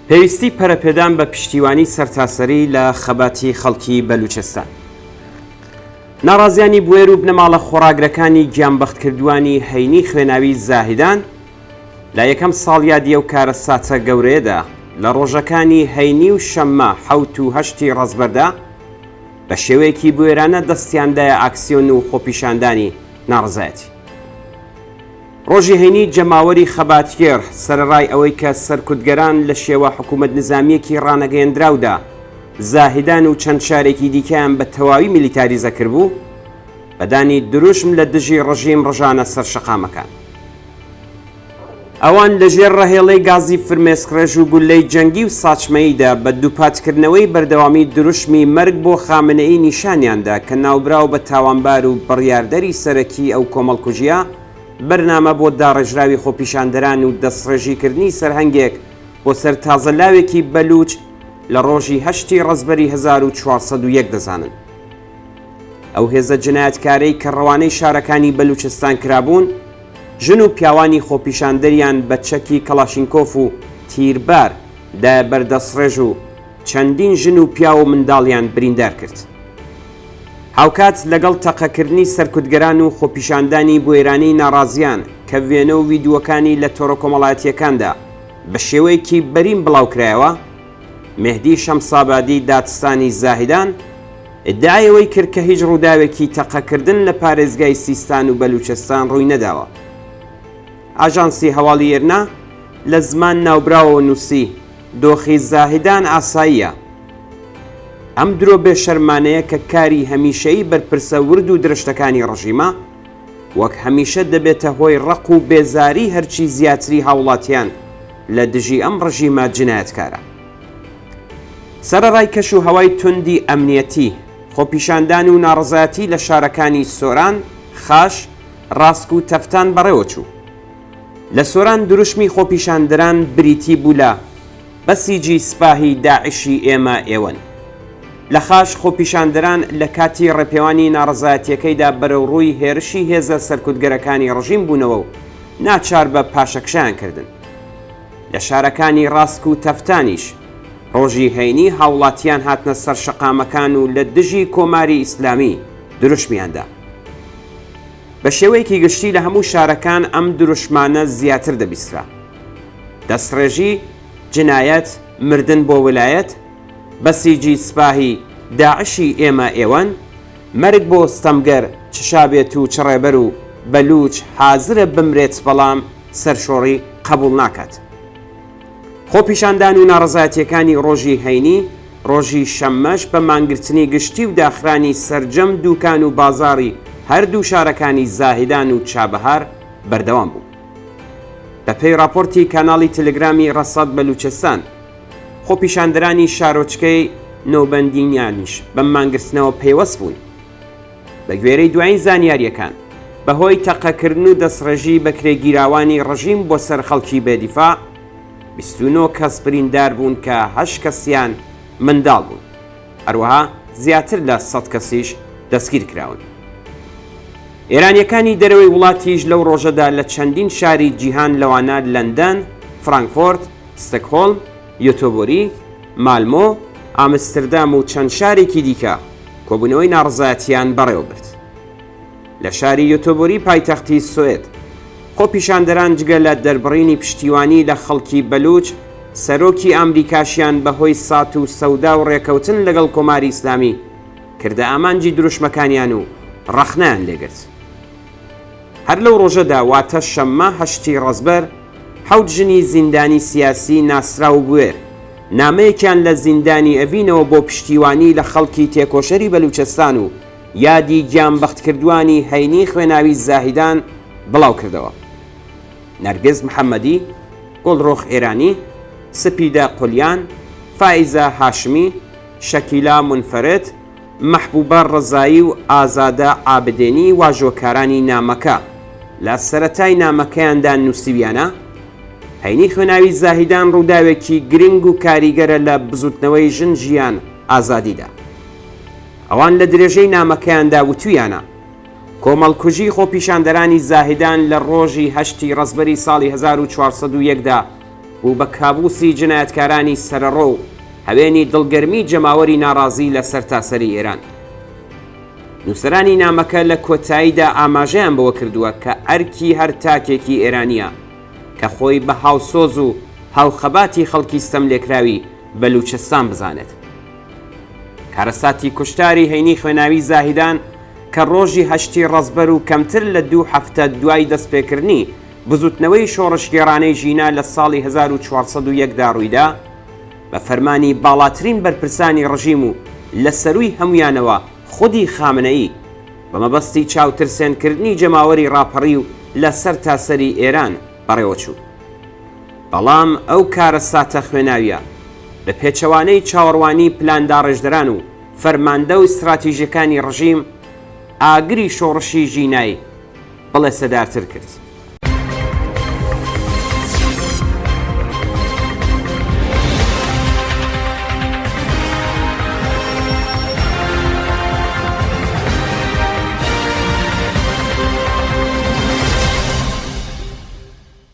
پێویستی پەرەپێدان بە پشتیوانی سەرتاسەری لە خەباتی خەڵکی بەلوچستان. ناڕازیانی بوێر و بنەماڵە خۆراگرەکانی گیانبەختکردووانی هەینی خوێناوی زاهیدان لە یەکەم ساڵیادیە و کارە ساچە گەورەیەدا لە ڕۆژەکانی هەینی و شەممە 7 و 8 ڕەزبەردا بە شێوەیەکی بوێرانە دەستیاندایە ئاکسیۆن و خۆپیشاندانی ناڕزایەتی. ڕۆژی هەینی جەماوەری خەباتیێر سەرڕای ئەوەی کە سەرکوتگەران لە شێوە حکوومەت نظامیەکی ڕانەگەیەندراودا زاهیدان و چەند شارێکی دیکەیان بە تەواوی میلیتاریزە کردبوو، بەدانی دروشم لە دژی ڕژیم ڕژانە سەر شەقامەکان. ئەوان لەژێر ڕەهێڵەی گازی فرمێسکڕێژ و گولەی جەنگی و ساچمەییدا بە دووپاتکردنەوەی بەردەوامی دروشمی مەرگ بۆ خامنەئی نیشانیاندا کە ناوبراو بە تاوانبار و بڕیاردەری سەرەکی ئەو کۆمەڵکوژیە بەرنامە بۆ داڕێژراوی خۆپیشاندەران و دەستڕێژیکردنی سەرهەنگێک بۆ سەر تازەلاوێکی بەلوچ لە ڕۆژی 8 ڕەزبەری 1401 دەزانن. ئەو هێزە جنایەتکارەی کە ڕەوانەی شارەکانی بەلوچستان کرابوون، ژن و پیاوانی خۆپیشاندەریان بە چەکی کەلاشینکۆف و تیربار دا بەردەستڕێژ و چەندین ژن و پیا و منداڵیان بریندار کرد. هاوکات لەگەڵ تەقەکردنی سەرکوتگەران و خۆپیشاندانی بوێرانی ناڕازیان کە وێنە و ڤیدیۆکانی لە تۆڕە کۆمەڵایەتیەکاندا بە شێوەیەکی بەرین بڵاوکرایەوە، مێهدی شەمسابادی دادستانی زاهیدان ئیدعایەوەی کرد کە هیچ ڕووداوێکی تەقەکردن لە پارێزگای سیستان و بەلوچستان ڕووی نەداوە. ئاژانسی هەواڵی ئێرنا لە زمان ناوبراوەوە نووسی دۆخی زاهیدان ئاساییە. ئەم درۆ بێشەرمانەیە کە کاری هەمیشەیی بەرپرسە ورد و درشتەکانی ڕژیمە وەک هەمیشە دەبێتە هۆی ڕق و بێزاری هەرچی زیاتری هاوڵاتیان لە دژی ئەم ڕژیمە جنایەتکارە. سەرەڕای کەش و هەوای توندی ئەمنیەتی، خۆپیشاندان و ناڕزایەتی لە شارەکانی سۆران، خاش، ڕاسک و تەفتان بەڕێوە چوو. لە سۆران دروشمی خۆپیشاندەران بریتی بوو لە بەسیجی سپاهی داعشی ئێمە ئێوەن. لە خاش خۆپیشاندەران لە کاتی ڕێپێوانی ناڕزایەتیەکەیدا بەرەو ڕووی هێرشی هێزە سەرکوتگەرەکانی ڕژیم بوونەوە و ناچار بە پاشەکشیان کردن. لە شارەکانی ڕاسک و تەفتانیش ڕۆژی هەینی هاوڵاتیان هاتنە سەر شەقامەکان و لە دژی کۆماری ئیسلامی دروشمیاندا. بە شێوەیەکی گشتی لە هەموو شارەکان ئەم دروشمانە زیاتر دەبیسترا. دەستڕێژی، جنایەت، مردن بۆ ویلایەت، بەسیجی سپاهی داعشی ئێمە ئێوەن، مەرگ بۆ ستەمگەر چشابێت و چڕێبەر و بەلوچ حازرە بمرێت بەڵام سەرشۆڕی قبول ناکات. خۆپیشاندان و ناڕزایەتیەکانی ڕۆژی هەینی، ڕۆژی شەممەش بە مانگرتنی گشتی و داخرانی سەرجەم دووکان و بازاڕی هەردوو شارەکانی زاهیدان و چابەهار بەردەوام بوو. بەپێی راپۆرتی کاناڵی تەلەگرامی ڕەسەد بەلوچستان، خۆپیشاندەرانی شارۆچکەی نۆبەندینیانیش بەم مانگرتنەوە پەیوەست بوون. بە گوێرەی دوایین زانیاریەکان بەهۆی تەقەکردن و دەستڕێژی بەکرێگیراوانی ڕژیم بۆ سەر خەڵکی بێدیفاع 29 کەس بریندار بوون کە 8 کەسیان منداڵ بوون. هەروەها زیاتر لە 100 کەسیش دەستگیر کراون. ئێرانیەکانی دەرەوەی وڵاتیش لەو ڕۆژەدا لە چەندین شاری جیهان لەوانە لەندەن، فڕانکفۆرت، ستکهۆلم، یۆتۆبۆری، مالمۆ، ئامستردام و چەند شارێکی دیکە کۆبوونەوەی ناڕزایەتیان بەڕێوە برد. لە شاری یۆتۆبۆری پایتەختی سوێد، خۆپیشاندەران جگە لە دەربڕینی پشتیوانی لە خەڵکی بەلوچ، سەرۆکی ئەمریکاشیان بەهۆی سات و سەودا و ڕێکەوتن لەگەڵ کۆماری ئیسلامی کردە ئامانجی دروشمەکانیان و ڕەخنەیان لێگرت. هەر لەو ڕۆژەدا واتە شەممە 8 ڕەزبەر 7 ژنی زیندانی سیاسی ناسرا و بوێر نامەیەکیان لە زیندانی ئەڤینەوە بۆ پشتیوانی لە خەڵکی تێکۆشەری بەلوچستان و یادی گیانبەختکردوانی هەینی خوێناوی زاهیدان بڵاو کردەوە. نەرگز محەممەدی، گۆڵڕۆخ ئێرانی، سپیدە قولیان، فائیزە هاشمی، شەکیلا منفەرێت، مەحبوبە ڕەزایی و ئازادە عابدێنی واژۆکارانی نامەکە لە سەرەتای نامەکەیاندا نووسیویانە هەینی خوێناوی زاهیدان ڕووداوێکی گرنگ و کاریگەرە لە بزوتنەوەی ژن ژیان ئازادیدا. ئەوان لە درێژەی نامەکەیاندا وتویانە کۆمەڵکوژی خۆپیشاندەرانی زاهیدان لە ڕۆژی 8 ڕەزبەری ساڵی 1401دا و بە کابوسی جنایەتکارانی سەرەڕۆ و هەوێنی دڵگەرمی جەماوەری ناڕازی لە سەرتاسەری ئێران. نووسەرانی نامەکە لە کۆتاییدا ئاماژەیان بەوە کردووە کە ئەرکی هەر تاکێکی ئێرانیە کە خۆی بە هاوسۆز و هاوخەباتی خەڵکی ستەم لێکراوی بەلوچەستان بزانێت. کارەساتی کوشتاری هەینی خوێناوی زاهیدان کە ڕۆژی هەشتی ڕەزبەر و کەمتر لە 2 هەفتە دوای دەستپێکردنی بزوتنەوەی شۆڕشگێڕانەی ژینا لە ساڵی 1401دا ڕوویدا بە فەرمانی باڵاترین بەرپرسانی ڕژیم و لە سەرووی هەمویانەوە خودی خامنەئی بە مەبەستی چاوترسێنکردنی جەماوەری ڕاپەڕی و لە سەر تاسەری ئێران بەڕێوەچوو. بەڵام ئەو کارەساتە خوێناویە بە پێچەوانەی چاوەڕوانی پلانداڕێژدەران و فەرماندە و استراتیژیەکانی ڕژیم ئاگری شۆڕشی ژینایی بڵێ سەدارتر کرد.